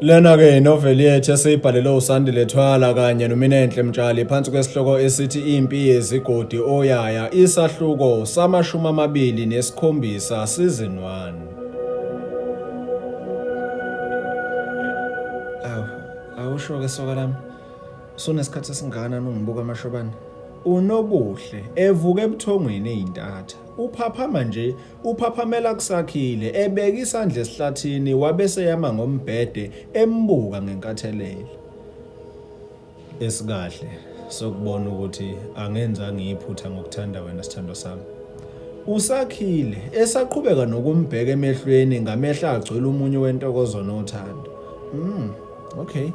Lena-ke inoveli yethu esiyibhalelwe uSandile Thwala kanye noMinenhle Mtshali phansi kwesihloko esithi Impi Yezigodi Oyaya isahluko sama-27 season 1. Awusho-ke soka lami, usunesikhathi esingana nongibuka amashobane. UNobuhle evuka ebuthongweni eyintatha. Uphaphamela kusakhile ebeka isandla esihlathini wabese yama ngombhede embuka ngenkathelelo. Esikahle sokubona ukuthi angenzanga iphutha ngokuthanda wena sithando sami. Usakhile esaqhubeka nokumbheka emehlweni ngamehla agcwele umunyu wentokozo nothando. Okay.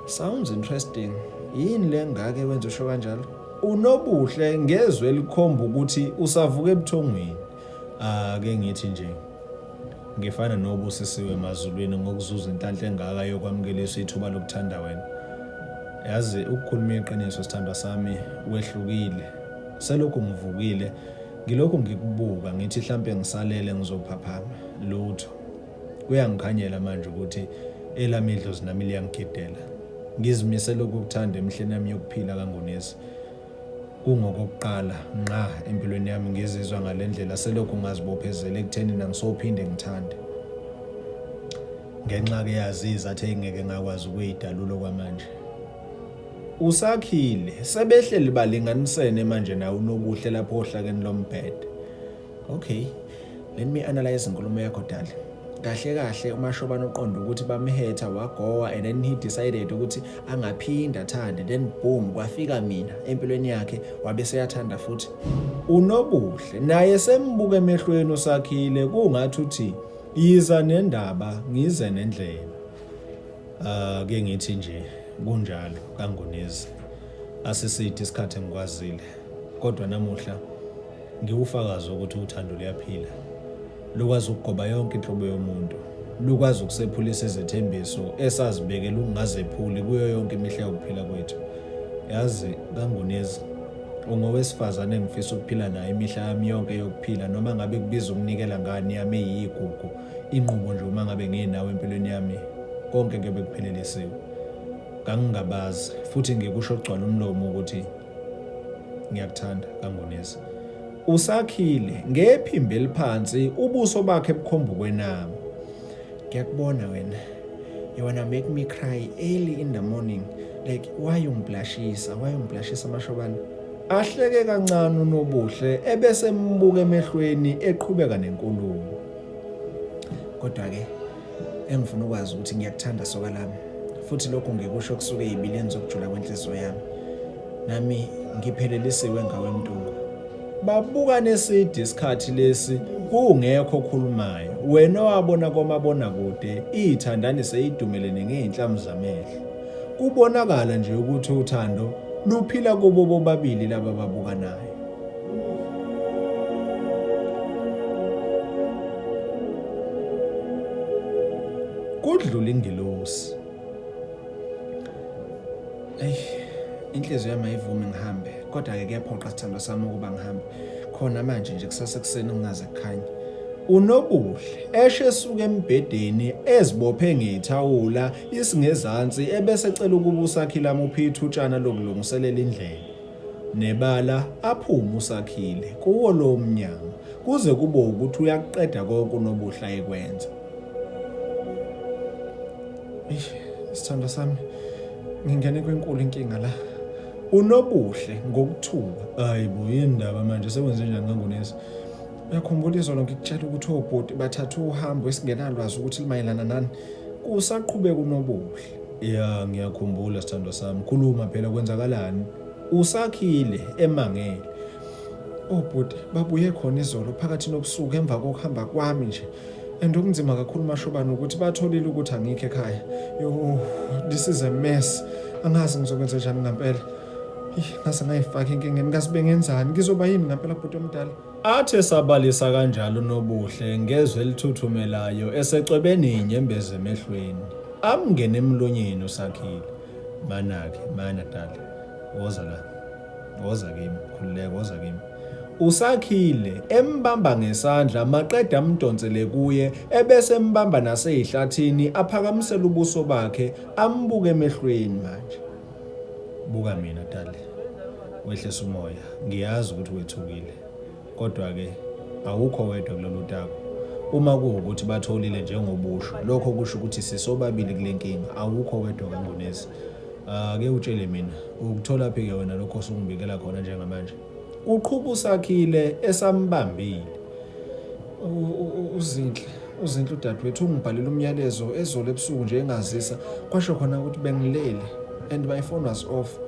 Sounds interesting. Yini le ngake wenza usho kanjalo? UNobuhle ngezwe elikhomba ukuthi usavuka ebuthongweni. Ake ngithi nje ngifana nobusisiwe emazulwini ngokuzuza inhlanhla engaka yokwamukelisa ithuba lokuthanda wena. Yazi ukukhuluma iqiniso sithandwa sami wehlukile. Selokhu ngivukile ngilokhu ngikubuka ngithi mhlambe ngisalele ngizophaphama lutho. Kuyangikhanyela manje ukuthi elamidlozi nami liyangigedela. Ngizimisela ukuthanda emhleni yami yokuphila kangonesi. Kungokokuqala nqa empilweni yami ngizizwa ngalendlela selokhu ngazibophezela ekutheni nangisophinde ngithande. Ngenxa ke yazi izathu engeke ngakwazi ukuyidalula kwamanje. Usakhile sebehleli balinganisene manje nawe uNobuhle lapho ohlakeni lombhede. Okay, let me analyze inkulumo yakho dala. Kahle umashobana uqonda ukuthi bamhetha wagowa and then he decided ukuthi angaphinda athande, then boom kwafika mina empilweni yakhe wabese yathanda futhi. UNobuhle naye sembuka emehlweni usakhile kungathi uthi yiza nendaba ngize nendlela. Ke ngithi nje kunjalo kangonezi. Asisithi isikhathi engikwazile kodwa namuhla ngiwufakaza ukuthi uthando liyaphila. Lukwazi ukugoba yonke inhlobo yomuntu. Lukwazi ukusephulisa izethembiso esazibekela ukungazephuli kuyo yonke imihla yokuphila kwethu. Yazi kangonezi ungowesifazane engifisa ukuphila naye imihla yami yonke yokuphila noma ngabe kubiza ukunikela ngani yami eyigugu. Inqubo nje uma ngabe nginawe empilweni yami konke ngeke kuphelelisiwe. Kangingabazi futhi ngikusho ogcwala umlomo ukuthi ngiyakuthanda kangonezi. Usakhile ngephimbo eliphansi ubuso bakhe bukhomba ukwenama. Ngiyakubona wena. You wanna make me cry early in the morning. Like why ungibhlashisa amashobana? Ahleke kancane uNobuhle ebese embuka emehlweni eqhubeka nenkulumo. Kodwa ke engifuna ukwazi ukuthi ngiyakuthanda soka lami. Futhi lokho ngikusho kusuke ezibileni zokujula kwenhliziyo yami. Nami ngiphelelisiwe ngawe mntungu. Babuka nesidi isikhathi lesi kungekho okhulumayo. Wena wabona komabona kude ithandani seyidumelene ngeinhlamu zamehlo. Kubonakala nje ukuthi uthando luphila kubo bobabili laba babukanayo. Kudlula ingelosi. Inhliziyo yami ayivumi ngihambe kodwa ke kuyaphoqa sithandwa sami ukuba ngihambe khona manje nje kusasa kuseni ngingaze kukhanye. UNobuhle eshe esuka embhedeni ezibophe ngethawula isingezansi ebese ecela ukuba usakhile amuphithe utshana lokulungiselela indlela nebala aphuma usakhile kuwo lo mnyango kuze kube ukuthi uyaqeda konke uNobuhle ayekwenza. Sithandwa sami ngingene kwenkulu inkinga la. UNobuhle ngokuthuka hayibo yindaba manje sekwenze njani kangonezi? Uyakhumbula izolo ngikutshela ukuthi obhoti bathatha uhambo esingenalwazi ukuthi limayelana nani. Kusaqhubeka uNobuhle. Ya ngiyakhumbula sithandwa sami. Khuluma phela kwenzakalani? Usakhile emangele. Obhoti babuye khona izolo phakathi nobusuku emva kokuhamba kwami nje. Endokunzima kakhulu mashobana ukuthi batholile ukuthi angikho ekhaya. Yo, this is a mess. Angazi ngizokwenza njani ngempela. Ngase ngayifaka inkingeni ngasibe ngenzani ngizoba yini ngempela bhuti omdala. Athe sabalisa kanjalo uNobuhle ngezwe elithuthumelayo esecwebene inyembezi emehlweni. Amngene emlonyeni usakhile. Mana dala. Woza la. Woza kimi, khululeka woza kimi. Usakhile embamba ngesandla maqeda amdonsele kuye ebese embamba naseyihlathini aphakamisela ubuso bakhe ambuke emehlweni manje. Buka mina Dali, wehlisa umoya, ngiyazi ukuthi wethukile, kodwa-ke awukho wedwa kulolu tako. Uma kuwukuthi batholile njengobusho, lokho kusho ukuthi sisobabili kule nkinga, awukho wedwa kaNgcunezi. Ake utshele mina, ukutholaphi-ke wena lokho osungibikela khona njengamanje? Uqhuba Usakhile esambambile. Uzinhle udadewethu ungibhalele umyalezo ezolo ebusuku nje engazisa, kwasho khona ukuthi bengilele and my phone was off.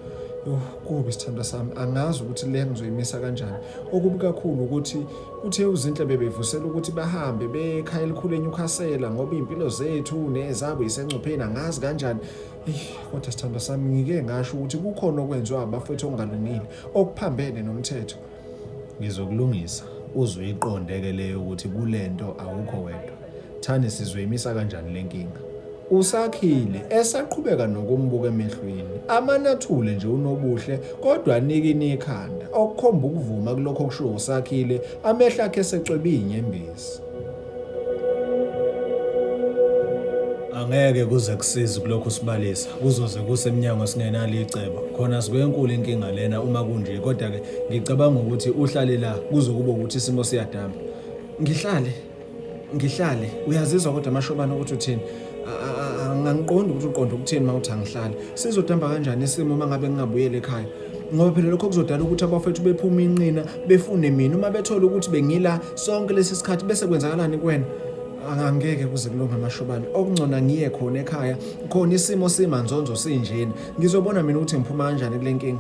Kubi sithanda sami, angazi ukuthi le ngizoyimisa kanjani. Okubi kakhulu ukuthi uthe uzinhle bebevusela ukuthi bahambe bekhaya elikhulu eNyukhasela ngoba impilo zethu nezabo isengcupheni, angazi kanjani. Kodwa sithanda sami, ngike ngasho ukuthi kukhona okwenziwa abafethu okungalungile okuphambene nomthetho. Ngizokulungisa uzwe iqonde-ke leyo ukuthi kulento awukho wedwa. Thani sizoyimisa kanjani le nkinga? Usakhile esaqhubeka nokumbuka emehlweni, amanathule nje unobuhle kodwa anika ikhanda okukhomba ukuvuma kulokho okushiwo Usakhile, amehlo akhe esecwebe inyembezi. Angeke kuze kusize kulokho usibalisa, kuzoze kusemnyango singenalo icebo, khona sikwenkulu inkinga lena uma kunje. Kodwa-ke ngicabanga ukuthi uhlale la kuzokuba ukuthi isimo siyadamba. Ngihlale uyazizwa kodwa amashobana ukuthi uthini? Angiqondi ukuthi uqonda ukuthini uma uthi angihlali. Sizodamba kanjani isimo uma ngabe ngingabuyela ekhaya? Ngoba phela lokho kuzodala ukuthi abafethu bephuma inqina befune mina uma bethola ukuthi bengila sonke lesi sikhathi bese kwenzakalani kuwena? Angeke kuze kulunge amashobane. Okungcona ngiye khona ekhaya, khona isimo simanzonzo sinjena. Ngizobona mina ukuthi ngiphuma kanjani kule nkinga.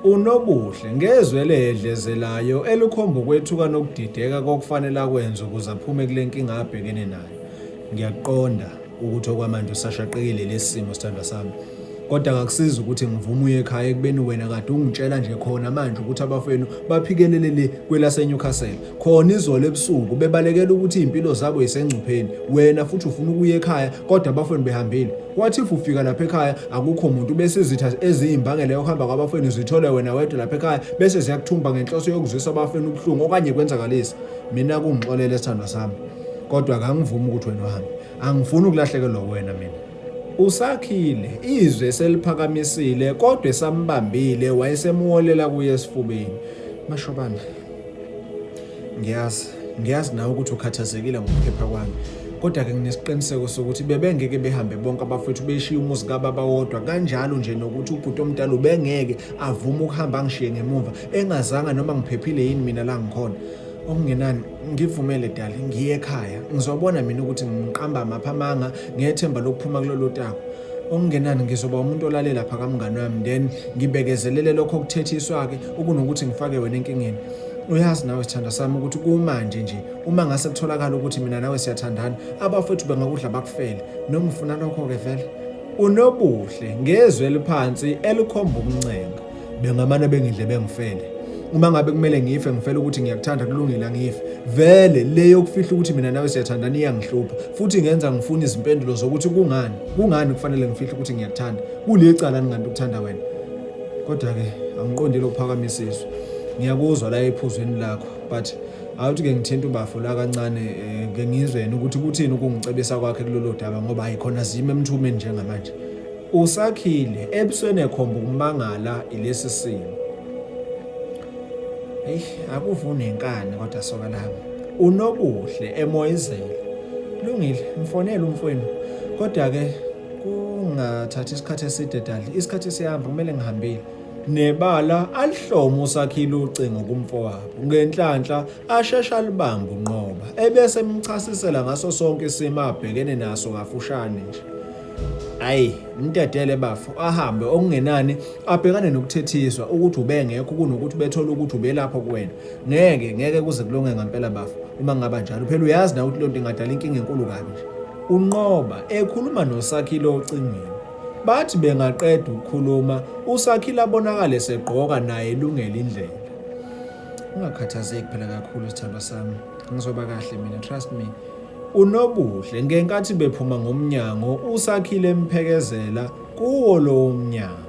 Unobuhle ngezwe ledlezelayo elikhomba ukwethuka nokudideka kokufanele akwenze ukuze aphume kule nkinga abhekene nayo. Ngiyaqonda ukuthi okwamanje usashaqekile lesi simo sithandwa sami, kodwa akusizi ukuthi ngivume uye ekhaya ekubeni wena kade ungitshela nje khona manje ukuthi abafenu baphikelelele kwelaseNyukhasela. Khona izolo ebusuku bebalekela ukuthi impilo zabo isengcupheni, wena futhi ufuna ukuya ekhaya kodwa abafenu behambile. Wathi ufika lapha ekhaya akukho umuntu bese izitha eziyimbangela yokuhamba kwabafenu zithola wena wedwa lapha ekhaya bese ziyakuthumba ngenhloso yokuzwisa abafenu ubuhlungu okanye kwenzakalisa. Mina kungixolele sithandwa sami, kodwa akangivumi ukuthi wena uhambe. Angifuni ukulahlekelwa wena mina. Usakhile izwe seliphakamisile kodwa esambambile wayesemuwolela kuye esifubeni. Mashobana, ngiyazi nawe ukuthi ukhathazekile ngokuphepha kwami, kodwa-ke nginesiqiniseko sokuthi bebengeke behambe bonke abafethu beshiye umuzi kababa wodwa, kanjalo nje nokuthi ubhuti omdala ubengeke avume ukuhamba angishiye ngemuva engazanga noma ngiphephile yini mina la ngikhona. Okungenani ngivumele Dali, ngiye ekhaya ngizobona mina ukuthi ngiqamba amapha amanga ngethemba lokuphuma kulolu tako. Okungenani ngizoba umuntu olalela lapha kamngani wami, then ngibekezelele lokho okuthethiswa-ke ukunokuthi ngifake wena enkingeni. Uyazi nawe sithanda sami ukuthi kumanje nje uma ngase kutholakala ukuthi mina nawe siyathandana, abafethu bengakudla bakufele. Noma ufuna lokho-ke vele? Unobuhle ngezwe eliphansi elikhomba ukuncenga, bengamane bengidle bengifele. Uma ngabe kumele ngife ngifela ukuthi ngiyakuthanda kulungile ngife. Vele leyo kufihla ukuthi mina nawe siyathandana iyangihlupha futhi ngenza ngifuna izimpendulo zokuthi kungani kufanele ngifihle ukuthi ngiyakuthanda. Kule icala nginganti ukuthanda wena. Kodwa-ke angiqondile ukuphakamisa izwi. Ngiyakuzwa la ephuzweni lakho, but awuthi-ke ngithinta ubafo la kancane ke ngizwe yena ukuthi kuthini ukungicebisa kwakhe kulolu daba ngoba ayikhona zima emthumeni njengamanje. Usakhile ebusweni ekhomba ukumangala ilesi simo. Akuvune inkani kodwa soka lami. Unobuhle emoyizela. Kulungile, mfonele umfowenu. Kodwa-ke kungathathi isikhathi eside Dali. Isikhathi siyahamba kumele ngihambile. Nebala alihloma Usakhile ucingo kumfowabo. Ngenhlanhla ashesha libamba unqoba. Ebese emchasisela ngaso sonke isimo abhekene naso kafushane nje. Mdedele bafo ahambe okungenani abhekane nokuthethiswa ukuthi ubengekho kunokuthi bethola ukuthi ubelapho kuwena. Ngeke kuze kulunge ngempela bafo uma ngaba njalo. Phela uyazi na ukuthi lonto ingadala inkinga enkulu kabi nje. Unqoba ekhuluma noSakhile ocingweni. Bathi bengaqeda ukukhuluma uSakhile abonakala esegqoka naye elungela indlela. Ungakhathazeki phela kakhulu sithandwa sami, ngizoba kahle mina, trust me. Unobuhle ngenkathi bephuma ngomnyango uSakhile emphekezela kuwo lo mnyango.